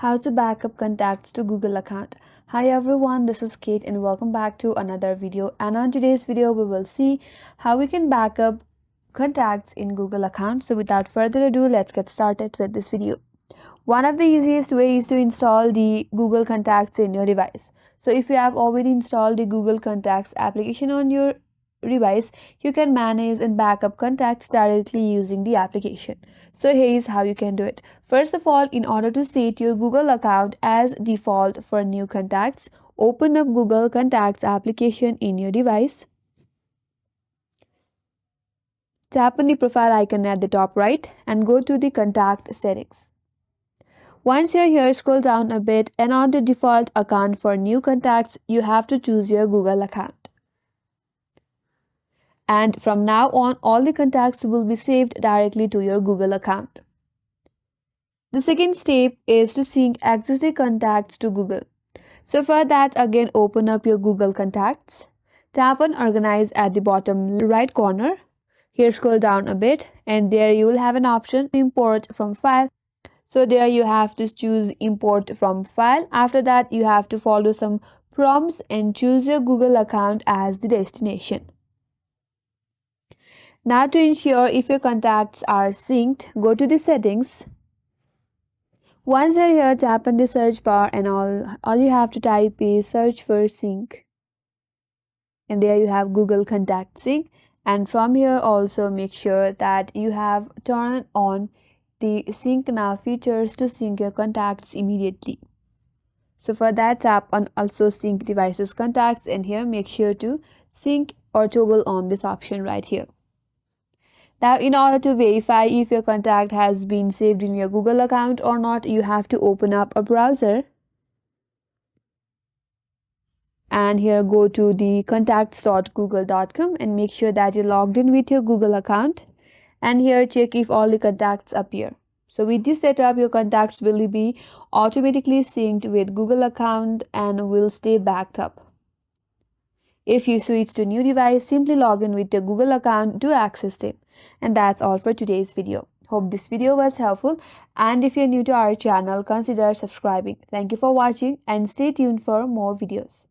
How to backup contacts to Google account. Hi everyone, this is Kate and welcome back to another video. And on today's video, we will see how we can backup contacts in Google account. So without further ado, let's get started with this video. One of the easiest ways is to install the Google Contacts in your device. So if you have already installed the Google Contacts application on your device, you can manage and backup contacts directly using the application. So here is how you can do it. First of all, in order to set your Google account as default for new contacts, open up Google Contacts application in your device. Tap on the profile icon at the top right and go to the contact settings. Once you're here, scroll down a bit and on the default account for new contacts, you have to choose your Google account. And from now on, all the contacts will be saved directly to your Google account. The second step is to sync existing contacts to Google. So for that, again, open up your Google Contacts. Tap on Organize at the bottom right corner. Here, scroll down a bit and there you will have an option to import from file. So there you have to choose import from file. After that, you have to follow some prompts and choose your Google account as the destination. Now to ensure if your contacts are synced, go to the settings. Once you're here, tap on the search bar and all you have to type is search for sync. And there you have Google Contact Sync. And from here also make sure that you have turned on the Sync Now features to sync your contacts immediately. So for that, tap on also sync devices contacts and here make sure to sync or toggle on this option right here. Now, in order to verify if your contact has been saved in your Google account or not, you have to open up a browser. And here go to the contacts.google.com and make sure that you're logged in with your Google account. And here check if all the contacts appear. So with this setup, your contacts will be automatically synced with Google account and will stay backed up. If you switch to new device, simply log in with your Google account to access them. And that's all for today's video. Hope this video was helpful, and if you're new to our channel, consider subscribing. Thank you for watching and stay tuned for more videos.